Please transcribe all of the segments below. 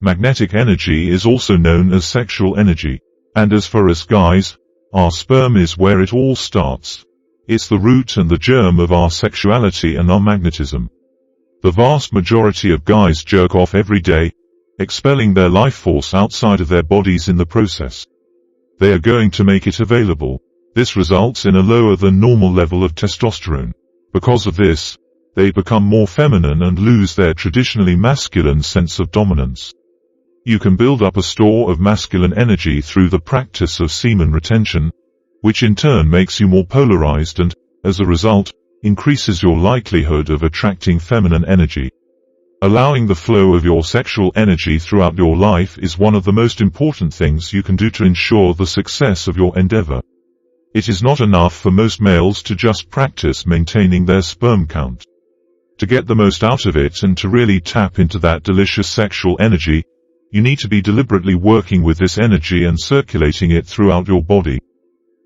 Magnetic energy is also known as sexual energy. And as for us guys, our sperm is where it all starts. It's the root and the germ of our sexuality and our magnetism. The vast majority of guys jerk off every day, expelling their life force outside of their bodies in the process. They are going to make it available. This results in a lower than normal level of testosterone. Because of this, they become more feminine and lose their traditionally masculine sense of dominance. You can build up a store of masculine energy through the practice of semen retention, which in turn makes you more polarized and, as a result, increases your likelihood of attracting feminine energy. Allowing the flow of your sexual energy throughout your life is one of the most important things you can do to ensure the success of your endeavor. It is not enough for most males to just practice maintaining their sperm count. To get the most out of it and to really tap into that delicious sexual energy, you need to be deliberately working with this energy and circulating it throughout your body.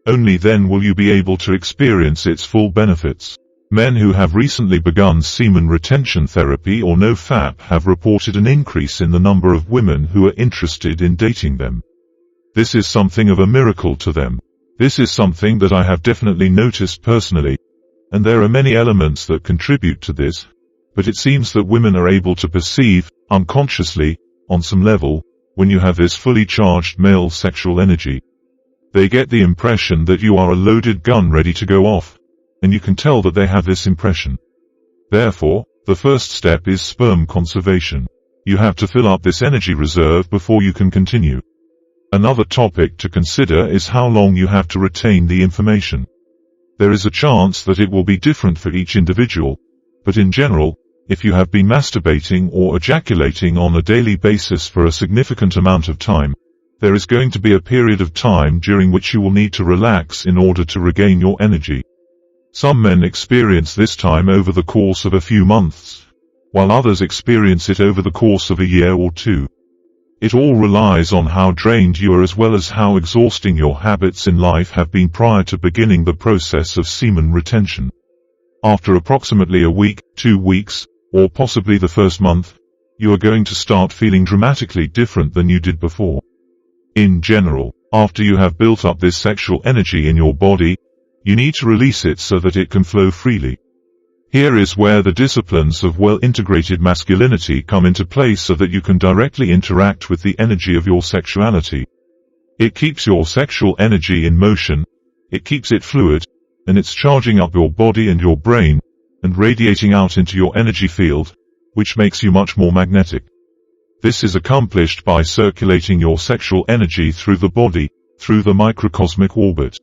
Only then will you be able to experience its full benefits. Men who have recently begun semen retention therapy or nofap have reported an increase in the number of women who are interested in dating them. This is something of a miracle to them. This is something that I have definitely noticed personally, and there are many elements that contribute to this, but it seems that women are able to perceive, unconsciously, on some level, when you have this fully charged male sexual energy. They get the impression that you are a loaded gun ready to go off, and you can tell that they have this impression. Therefore, the first step is sperm conservation. You have to fill up this energy reserve before you can continue. Another topic to consider is how long you have to retain the information. There is a chance that it will be different for each individual, but in general, if you have been masturbating or ejaculating on a daily basis for a significant amount of time, there is going to be a period of time during which you will need to relax in order to regain your energy. Some men experience this time over the course of a few months, while others experience it over the course of a year or two. It all relies on how drained you are as well as how exhausting your habits in life have been prior to beginning the process of semen retention. After approximately a week, 2 weeks, or possibly the first month, you are going to start feeling dramatically different than you did before. In general, after you have built up this sexual energy in your body, you need to release it so that it can flow freely. Here is where the disciplines of well-integrated masculinity come into play so that you can directly interact with the energy of your sexuality. It keeps your sexual energy in motion, it keeps it fluid, and it's charging up your body and your brain, and radiating out into your energy field, which makes you much more magnetic. This is accomplished by circulating your sexual energy through the body, through the microcosmic orbit.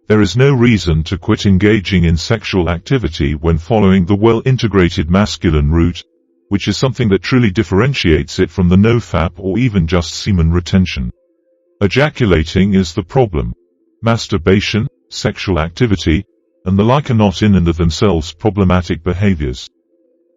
There is no reason to quit engaging in sexual activity when following the well-integrated masculine route, which is something that truly differentiates it from the nofap or even just semen retention. Ejaculating is the problem. Masturbation, sexual activity, and the like are not in and of themselves problematic behaviors.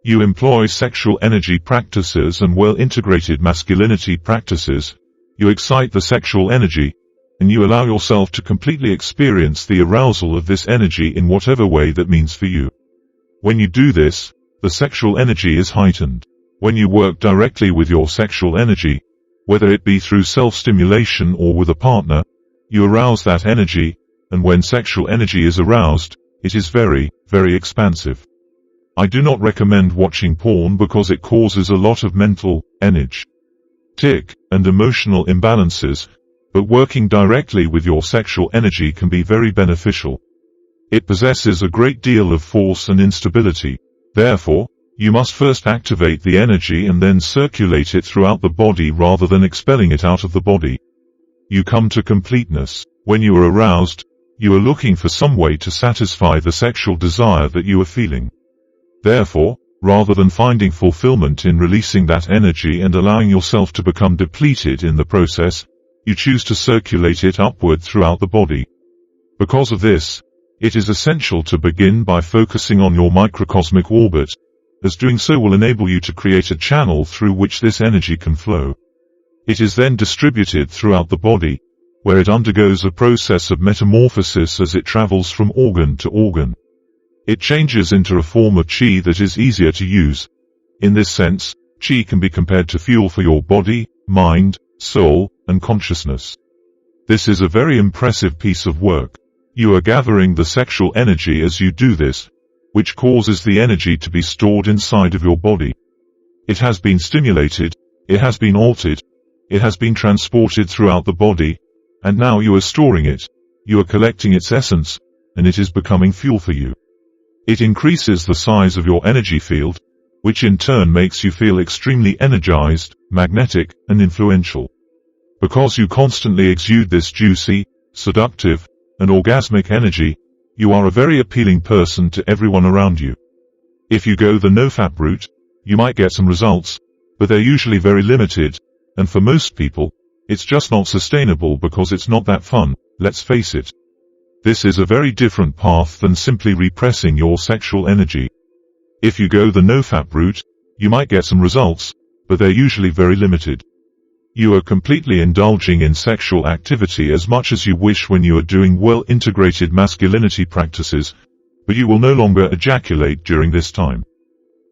You employ sexual energy practices and well-integrated masculinity practices, you excite the sexual energy, and you allow yourself to completely experience the arousal of this energy in whatever way that means for you. When you do this, the sexual energy is heightened. When you work directly with your sexual energy, whether it be through self-stimulation or with a partner, you arouse that energy, and when sexual energy is aroused, it is very, very expansive. I do not recommend watching porn because it causes a lot of mental, energy, and emotional imbalances, but working directly with your sexual energy can be very beneficial. It possesses a great deal of force and instability. Therefore, you must first activate the energy and then circulate it throughout the body rather than expelling it out of the body. You come to completeness. When you are aroused, you are looking for some way to satisfy the sexual desire that you are feeling. Therefore, rather than finding fulfillment in releasing that energy and allowing yourself to become depleted in the process, you choose to circulate it upward throughout the body. Because of this, it is essential to begin by focusing on your microcosmic orbit, as doing so will enable you to create a channel through which this energy can flow. It is then distributed throughout the body, where it undergoes a process of metamorphosis as it travels from organ to organ. It changes into a form of chi that is easier to use. In this sense, Qi can be compared to fuel for your body, mind, soul, and consciousness. This is a very impressive piece of work. You are gathering the sexual energy as you do this, which causes the energy to be stored inside of your body. It has been stimulated, it has been altered, it has been transported throughout the body, and now you are storing it, you are collecting its essence, and it is becoming fuel for you. It increases the size of your energy field, which in turn makes you feel extremely energized, magnetic, and influential. Because you constantly exude this juicy, seductive, and orgasmic energy, you are a very appealing person to everyone around you. If you go the nofap route, you might get some results, but they're usually very limited, and for most people, it's just not sustainable because it's not that fun, let's face it. This is a very different path than simply repressing your sexual energy. If you go the nofap route, you might get some results, but they're usually very limited. You are completely indulging in sexual activity as much as you wish when you are doing well-integrated masculinity practices, but you will no longer ejaculate during this time.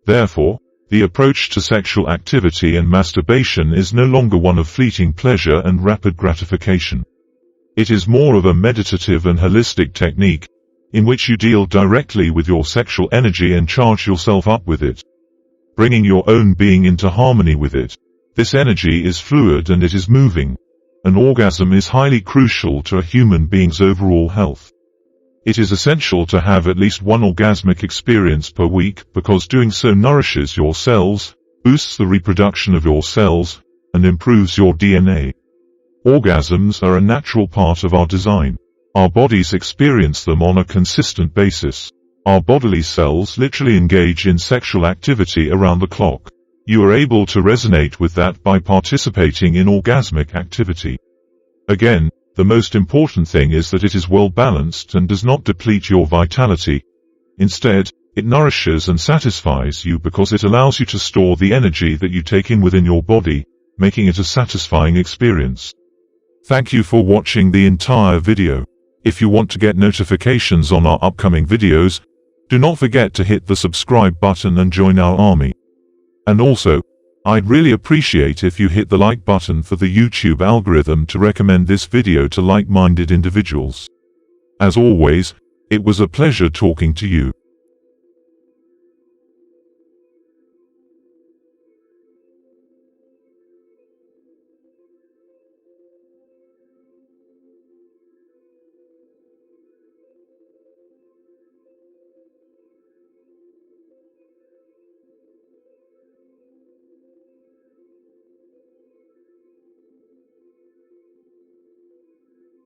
Therefore, the approach to sexual activity and masturbation is no longer one of fleeting pleasure and rapid gratification. It is more of a meditative and holistic technique, in which you deal directly with your sexual energy and charge yourself up with it, bringing your own being into harmony with it. This energy is fluid and it is moving. An orgasm is highly crucial to a human being's overall health. It is essential to have at least one orgasmic experience per week because doing so nourishes your cells, boosts the reproduction of your cells, and improves your DNA. Orgasms are a natural part of our design. Our bodies experience them on a consistent basis. Our bodily cells literally engage in sexual activity around the clock. You are able to resonate with that by participating in orgasmic activity. Again, the most important thing is that it is well balanced and does not deplete your vitality. Instead, it nourishes and satisfies you because it allows you to store the energy that you take in within your body, making it a satisfying experience. Thank you for watching the entire video. If you want to get notifications on our upcoming videos, do not forget to hit the subscribe button and join our army. And also, I'd really appreciate if you hit the like button for the YouTube algorithm to recommend this video to like-minded individuals. As always, it was a pleasure talking to you.